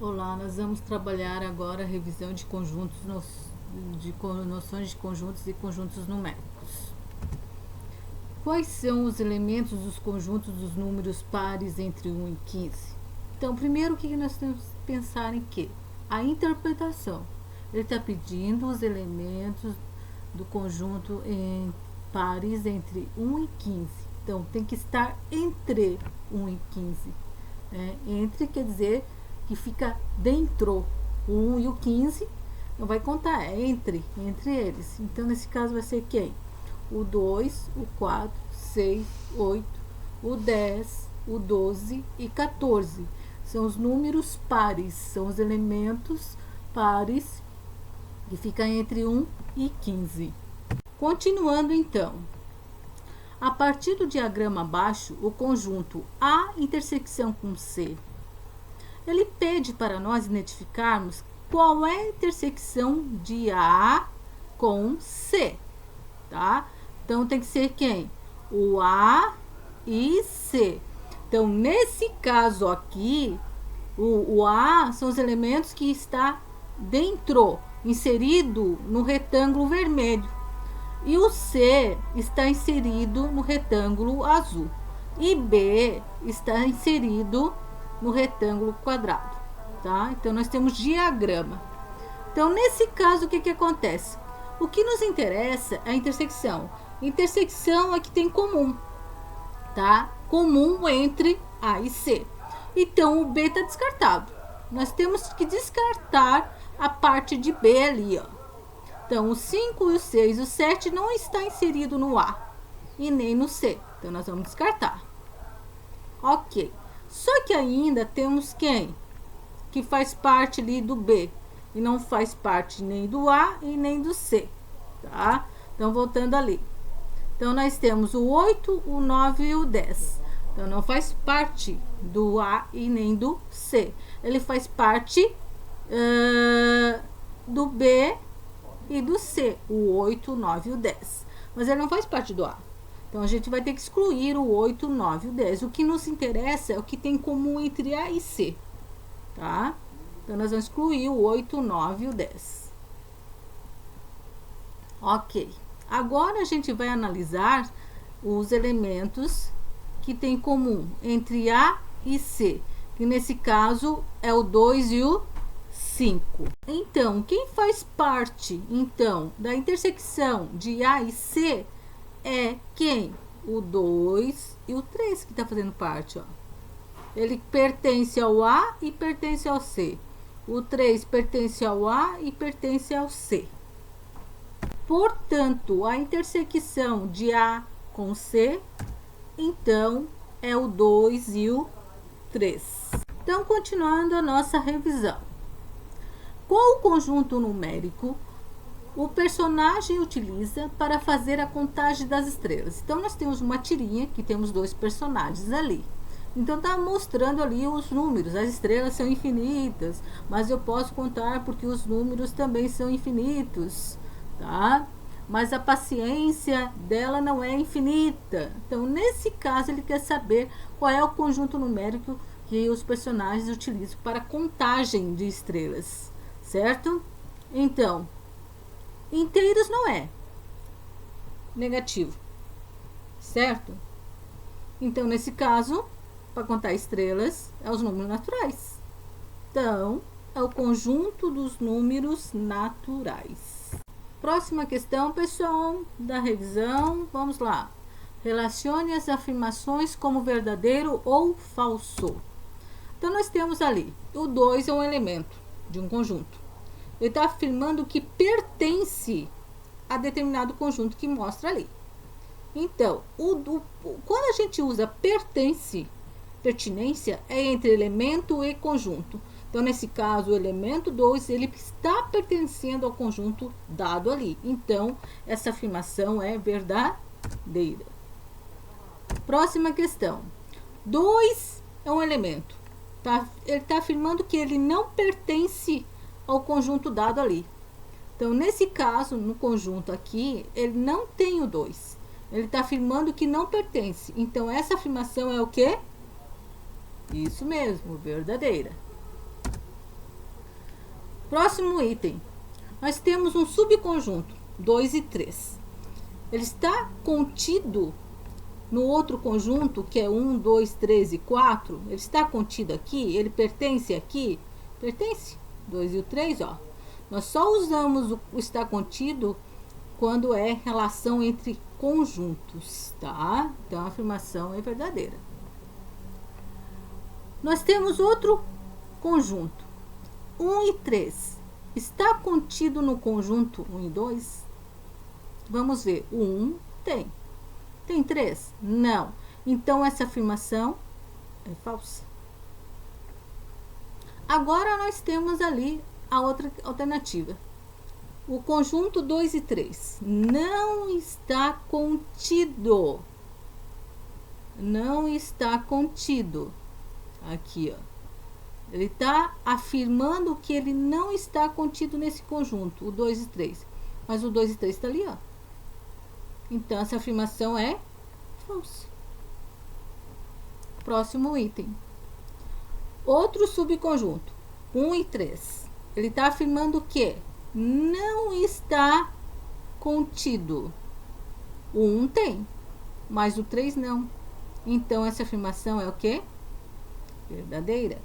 Olá, nós vamos trabalhar agora a revisão de conjuntos, noções de conjuntos e conjuntos numéricos. Quais são os elementos dos conjuntos dos números pares entre 1 e 15? Então, primeiro, o que nós temos que pensar em quê? A interpretação. Ele está pedindo os elementos do conjunto em pares entre 1 e 15. Então, tem que estar entre 1 e 15. Entre quer dizer que fica dentro. O 1 e o 15 não vai contar, é entre eles. Então, nesse caso, vai ser quem? O 2, o 4, 6, 8, o 10, o 12 e 14. São os números pares, são os elementos pares que ficam entre 1 e 15. Continuando, então. A partir do diagrama abaixo, o conjunto A intersecção com C, ele pede para nós identificarmos qual é a intersecção de A com C, tá? Então, tem que ser quem? O A e C. Então, nesse caso aqui, o A são os elementos que está dentro, inserido no retângulo vermelho. E o C está inserido no retângulo azul. E B está inserido no retângulo quadrado, tá? Então, nós temos diagrama. Então, nesse caso, o que acontece? O que nos interessa é a intersecção. Intersecção é que tem comum, tá? Comum entre A e C. Então, o B está descartado. Nós temos que descartar a parte de B ali, ó. Então, o 5, o 6 e o 7 não está inserido no A e nem no C. Então, nós vamos descartar. Ok. Só que ainda temos quem? Que faz parte ali do B. E não faz parte nem do A e nem do C. Tá? Então, voltando ali. Então, nós temos o 8, o 9 e o 10. Então, não faz parte do A e nem do C. Ele faz parte do B e do C, o 8, o 9 e o 10. Mas ele não faz parte do A. Então, a gente vai ter que excluir o 8, o 9 e o 10. O que nos interessa é o que tem em comum entre A e C. Tá? Então, nós vamos excluir o 8, o 9 e o 10. Ok. Agora, a gente vai analisar os elementos que tem em comum entre A e C. Que, nesse caso, é o 2 e o 5. Então, quem faz parte, então, da intersecção de A e C é quem? O 2 e o 3 que está fazendo parte, ó. Ele pertence ao A e pertence ao C. O 3 pertence ao A e pertence ao C. Portanto, a intersecção de A com C, então, é o 2 e o 3. Então, continuando a nossa revisão. Qual o conjunto numérico o personagem utiliza para fazer a contagem das estrelas? Então, nós temos uma tirinha que temos dois personagens ali. Então, está mostrando ali os números. As estrelas são infinitas, mas eu posso contar porque os números também são infinitos, tá? Mas a paciência dela não é infinita. Então, nesse caso, ele quer saber qual é o conjunto numérico que os personagens utilizam para a contagem de estrelas. Certo? Então, inteiros não é negativo, certo? Então, nesse caso, para contar estrelas, é os números naturais. Então, é o conjunto dos números naturais. Próxima questão, pessoal, da revisão. Vamos lá. Relacione as afirmações como verdadeiro ou falso. Então, nós temos ali, o 2 é um elemento de um conjunto. Ele está afirmando que pertence a determinado conjunto que mostra ali. Então, quando a gente usa pertence, pertinência é entre elemento e conjunto. Então, nesse caso, o elemento 2, ele está pertencendo ao conjunto dado ali. Então, essa afirmação é verdadeira. Próxima questão. 2 é um elemento. Ele está afirmando que ele não pertence ao conjunto dado ali. Então, nesse caso, no conjunto aqui, ele não tem o 2. Ele está afirmando que não pertence. Então, essa afirmação é o quê? Isso mesmo, verdadeira. Próximo item. Nós temos um subconjunto, 2 e 3. Ele está contido no outro conjunto, que é 1, 2, 3 e 4. Ele está contido aqui? Ele pertence aqui? Pertence. 2 e o 3, ó. Nós só usamos o está contido quando é relação entre conjuntos, tá? Então, a afirmação é verdadeira. Nós temos outro conjunto, 1 e 3. Está contido no conjunto 1 e 2? Vamos ver. O 1 tem. Tem 3? Não. Então, essa afirmação é falsa. Agora, nós temos ali a outra alternativa. O conjunto 2 e 3 não está contido. Não está contido. Aqui, ó. Ele está afirmando que ele não está contido nesse conjunto, o 2 e 3. Mas o 2 e 3 está ali, ó. Então, essa afirmação é falsa. Próximo item. Outro subconjunto, 1 e 3. Ele está afirmando que não está contido. O 1 tem, mas o 3 não. Então, essa afirmação é o quê? Verdadeira.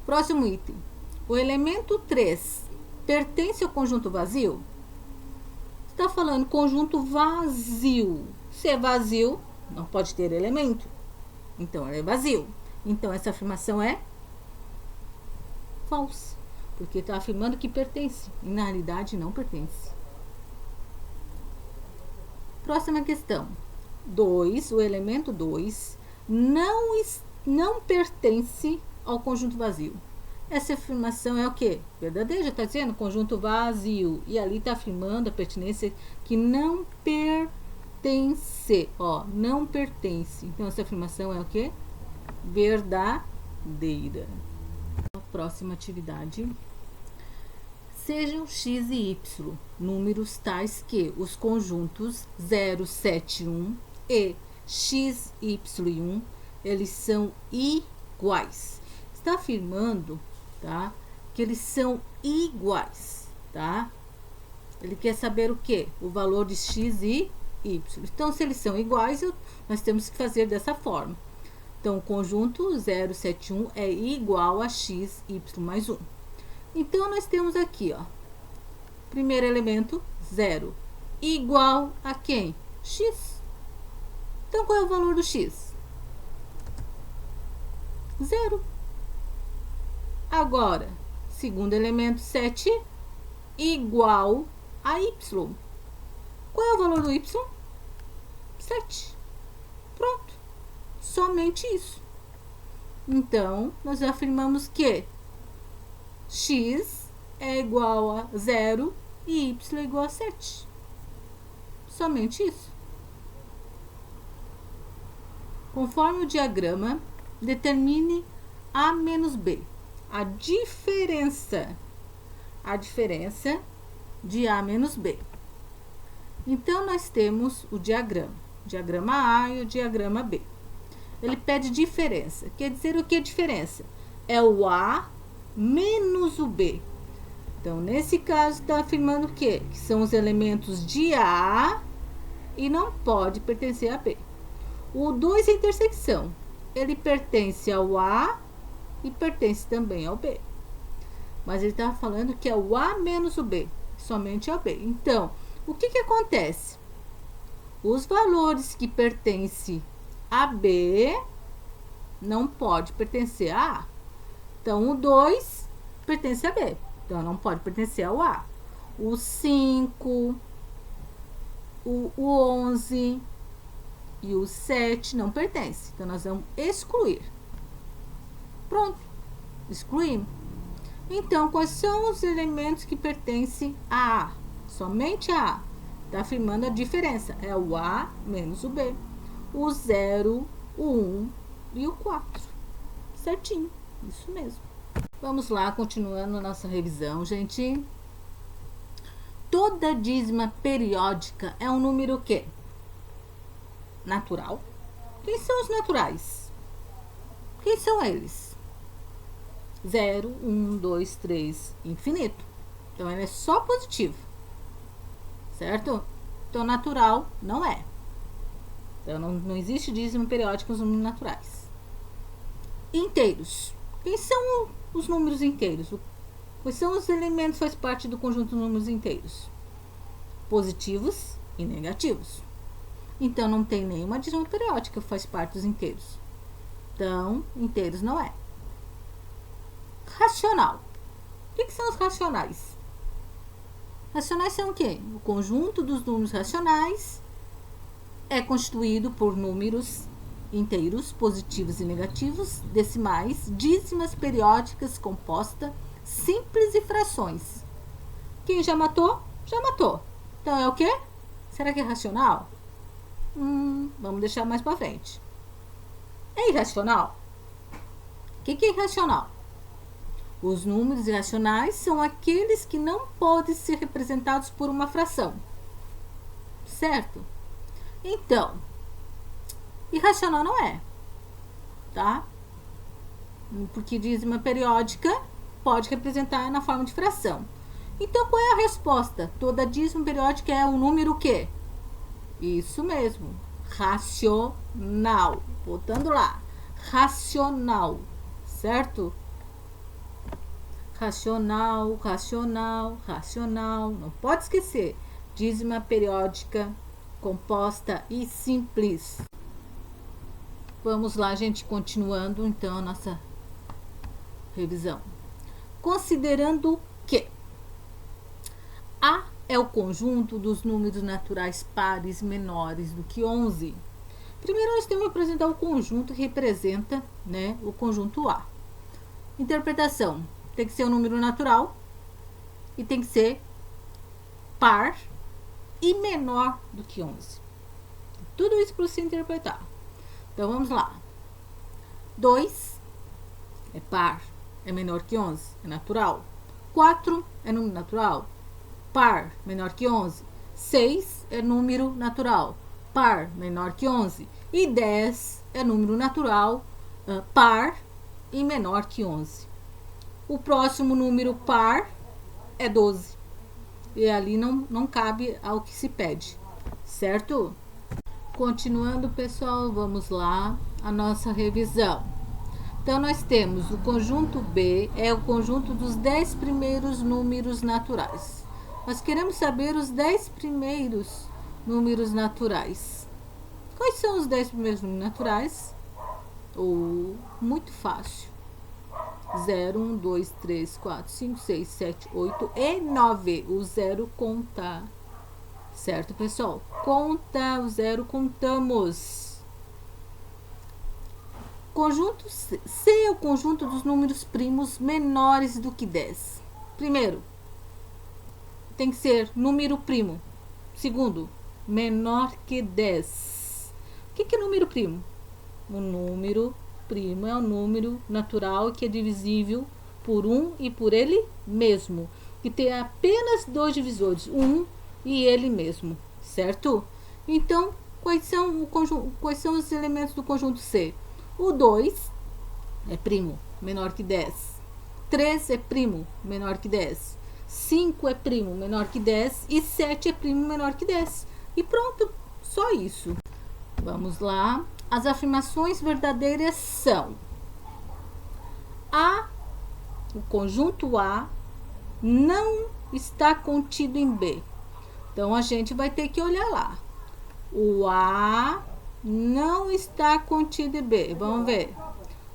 Próximo item. O elemento 3 pertence ao conjunto vazio? Está falando conjunto vazio. Se é vazio, não pode ter elemento. Então, ele é vazio. Então, essa afirmação é falsa. Porque está afirmando que pertence. E, na realidade, não pertence. Próxima questão. 2, o elemento 2, não pertence ao conjunto vazio. Essa afirmação é o quê? Verdadeira, já está dizendo conjunto vazio. E ali está afirmando a pertinência que não pertence. Ó, não pertence. Então, essa afirmação é o quê? Verdadeira. Próxima atividade. Sejam x e y números tais que os conjuntos 0, 7, 1 e x, y e 1, eles são iguais. Está afirmando, tá, que eles são iguais, tá? Ele quer saber o quê? O valor de x e y. Então, se eles são iguais, nós temos que fazer dessa forma. Então, o conjunto 0, 7, 1 é igual a x, y mais 1. Então, nós temos aqui, ó, primeiro elemento, 0, igual a quem? X. Então, qual é o valor do x? 0. Agora, segundo elemento, 7, igual a y. Qual é o valor do y? 7. Pronto. Somente isso. Então, nós afirmamos que x é igual a 0 e y é igual a 7. Somente isso. Conforme o diagrama, determine A menos B. A diferença de A menos B. Então, nós temos o diagrama A e o diagrama B. Ele pede diferença. Quer dizer o que é diferença? É o A menos o B. Então, nesse caso, está afirmando o quê? Que são os elementos de A e não pode pertencer a B. O 2 é intersecção. Ele pertence ao A e pertence também ao B. Mas ele está falando que é o A menos o B, somente ao B. Então, o que acontece? Os valores que pertencem a B não pode pertencer a A. Então, o 2 pertence a B. Então, não pode pertencer ao A. O 5, o 11 e o 7 não pertencem. Então, nós vamos excluir. Pronto. Excluímos. Então, quais são os elementos que pertencem a A? Somente a A. Está afirmando a diferença. É o A menos o B. O 0, o 1 e o 4. Certinho. Isso mesmo. Vamos lá, continuando a nossa revisão, gente. Toda dízima periódica é um número o quê? Natural. Quem são os naturais? Quem são eles? 0, 1, 2, 3, infinito. Então, ele é só positivo, certo? Então, natural não é. Então, não existe dízimo periódico nos números naturais. Inteiros. Quem são os números inteiros? Quais são os elementos que fazem parte do conjunto de números inteiros? Positivos e negativos. Então, não tem nenhuma dízimo periódica que faz parte dos inteiros. Então, inteiros não é. Racional. O que são os racionais? Racionais são o quê? O conjunto dos números racionais é constituído por números inteiros, positivos e negativos, decimais, dízimas periódicas, composta, simples e frações. Quem já matou? Já matou. Então é o quê? Será que é racional? Vamos deixar mais para frente. É irracional? O que é irracional? Os números irracionais são aqueles que não podem ser representados por uma fração. Certo? Então, irracional não é, tá? Porque dízima periódica pode representar na forma de fração. Então, qual é a resposta? Toda dízima periódica é um número o quê? Isso mesmo, racional. Voltando lá, racional, certo? Racional, racional, racional. Não pode esquecer. Dízima periódica, composta e simples. Vamos lá, gente, continuando então a nossa revisão. Considerando que A é o conjunto dos números naturais pares menores do que 11. Primeiro nós temos que apresentar o conjunto que representa, né, o conjunto A. Interpretação. Tem que ser um número natural e tem que ser par e menor do que 11. Tudo isso para você interpretar. Então, vamos lá. 2 é par, é menor que 11, é natural. 4 é número natural, par, menor que 11. 6 é número natural, par, menor que 11. E 10 é número natural, par e menor que 11. O próximo número par é 12. E ali não cabe ao que se pede, certo? Continuando, pessoal, vamos lá, a nossa revisão. Então, nós temos o conjunto B, é o conjunto dos 10 primeiros números naturais. Nós queremos saber os 10 primeiros números naturais. Quais são os 10 primeiros números naturais? Muito fácil. 0, 1, 2, 3, 4, 5, 6, 7, 8 e 9. O 0 conta. Certo, pessoal? Conta, o 0 contamos. Conjunto C. C é o conjunto dos números primos menores do que 10. Primeiro, tem que ser número primo. Segundo, menor que 10. O que é número primo? O número primo é um número natural que é divisível por 1 e por ele mesmo, que tem apenas dois divisores, 1 e ele mesmo, certo? Então, quais são os elementos do conjunto C? O 2 é primo, menor que 10. 3 é primo, menor que 10. 5 é primo, menor que 10. E 7 é primo, menor que 10. E pronto, só isso. Vamos lá. As afirmações verdadeiras são: o conjunto A não está contido em B. Então, a gente vai ter que olhar lá. O A não está contido em B. Vamos ver.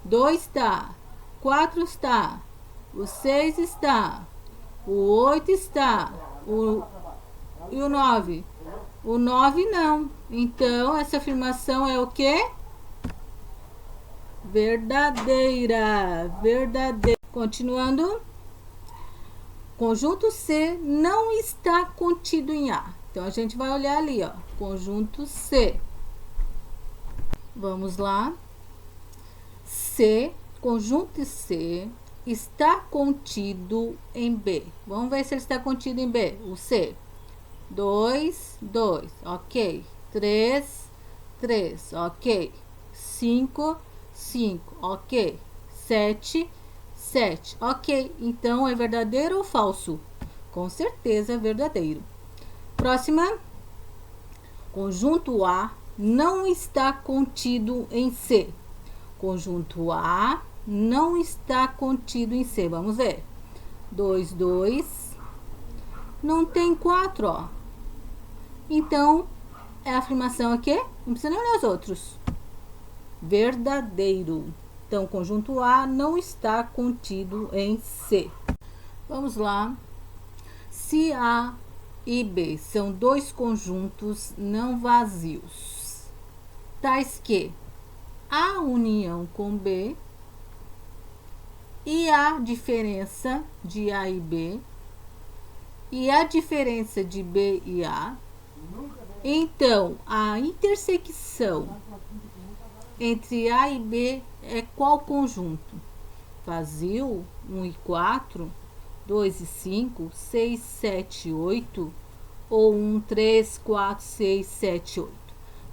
2 está. 4 está. O 6 está. O 8 está. E o 9? O 9 não. Então, essa afirmação é o quê? Verdadeira. Verdadeira. Continuando. Conjunto C não está contido em A. Então, a gente vai olhar ali, ó. Conjunto C. Vamos lá. C, conjunto C, está contido em B. Vamos ver se ele está contido em B. O C. 2, 2. Ok. 3, 3. Ok. 5, 5. Ok. 7, 7. Ok, então é verdadeiro ou falso? Com certeza é verdadeiro. Próxima. Conjunto A não está contido em C. Conjunto A não está contido em C. Vamos ver. 2, 2. Não tem 4, ó. Então, é a afirmação aqui. Não precisa nem olhar os outros. Verdadeiro. Então, conjunto A não está contido em C. Vamos lá. Se A e B são dois conjuntos não vazios, tais que A união com B e a diferença de A e B e a diferença de B e A, então a intersecção entre A e B é qual conjunto? Vazio, 1 e 4, 2 e 5, 6, 7 e 8, ou 1, 3, 4, 6, 7, 8.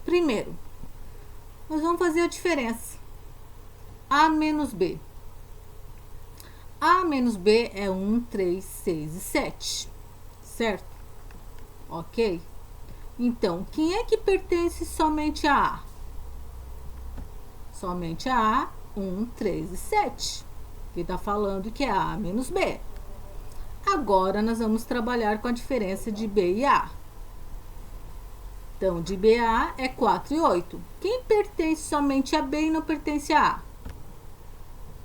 Primeiro, nós vamos fazer a diferença. A menos B. A menos B é 1, 3, 6 e 7. Certo? Ok? Então, quem é que pertence somente a A? Somente a A, 1, 3 e 7. Que está falando que é A menos B. Agora, nós vamos trabalhar com a diferença de B e A. Então, de B a A é 4 e 8. Quem pertence somente a B e não pertence a A?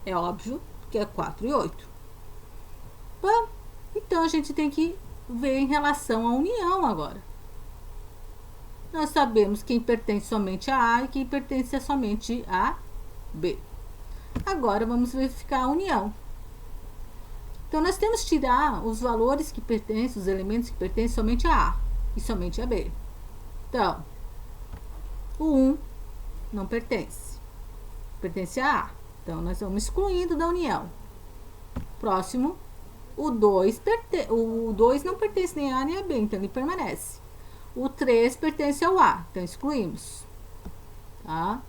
É óbvio que é 4 e 8. Bom, então, a gente tem que ver em relação à união agora. Nós sabemos quem pertence somente a A e quem pertence somente a B. Agora, vamos verificar a união. Então, nós temos que tirar os valores que pertencem, os elementos que pertencem somente a A e somente a B. Então, o 1 não pertence. Pertence a A. Então, nós vamos excluindo da união. Próximo, o 2 não pertence nem a A nem a B, então ele permanece. O 3 pertence ao A, então excluímos. Tá?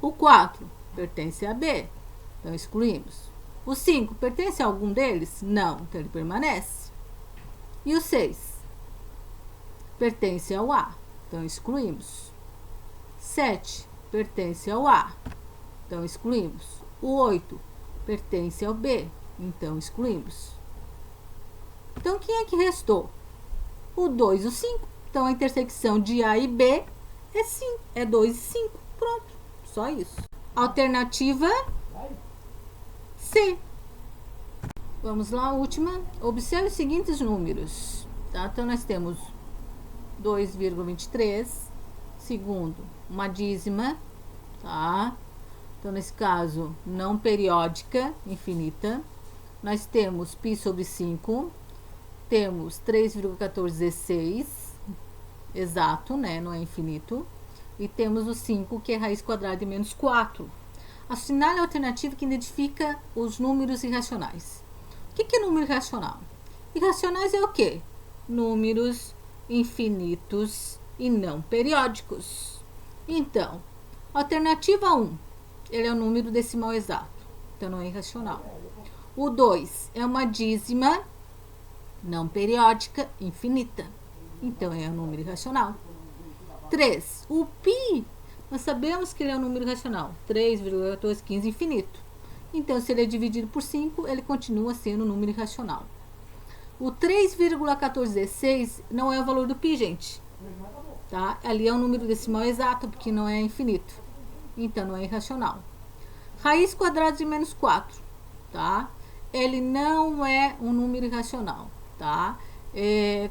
O 4 pertence a B, então excluímos. O 5 pertence a algum deles? Não, então ele permanece. E o 6 pertence ao A, então excluímos. 7 pertence ao A, então excluímos. O 8 pertence ao B, então excluímos. Então, quem é que restou? O 2 e o 5. Então, a intersecção de A e B é sim, é 2 e 5. Pronto, só isso. Alternativa C. Vamos lá, a última. Observe os seguintes números. Tá? Então, nós temos 2,23. Segundo, uma dízima. Tá? Então, nesse caso, não periódica, infinita. Nós temos π sobre 5. Temos 3,1416, exato, né? Não é infinito. E temos o 5, que é raiz quadrada de menos 4. Assinale a alternativa que identifica os números irracionais. O que é número irracional? Irracionais é o quê? Números infinitos e não periódicos. Então, alternativa 1, ele é um número decimal exato, então não é irracional. O 2 é uma dízima não periódica, infinita. Então, é um número irracional. 3. O π, nós sabemos que ele é um número irracional. 3,1415, infinito. Então, se ele é dividido por 5, ele continua sendo um número irracional. O 3,1416 não é o valor do π, gente. Tá? Ali é um número decimal exato, porque não é infinito. Então, não é irracional. Raiz quadrada de menos 4. Tá? Ele não é um número irracional. Tá?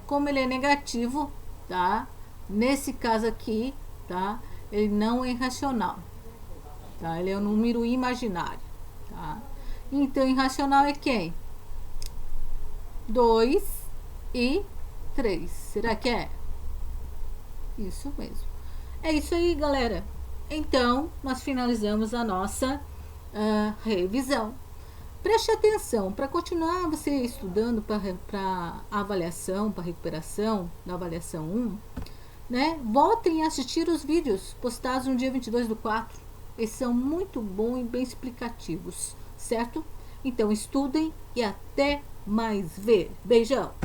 Como ele é negativo, tá? Nesse caso aqui, tá? Ele não é irracional, tá? Ele é um número imaginário, tá? Então, irracional é quem? 2 e 3. Será que é? Isso mesmo. É isso aí, galera. Então, nós finalizamos a nossa revisão. Preste atenção, para continuar você estudando para avaliação, para recuperação, na avaliação 1, né? Voltem a assistir os vídeos postados no dia 22/4. Eles são muito bons e bem explicativos, certo? Então estudem e até mais ver. Beijão!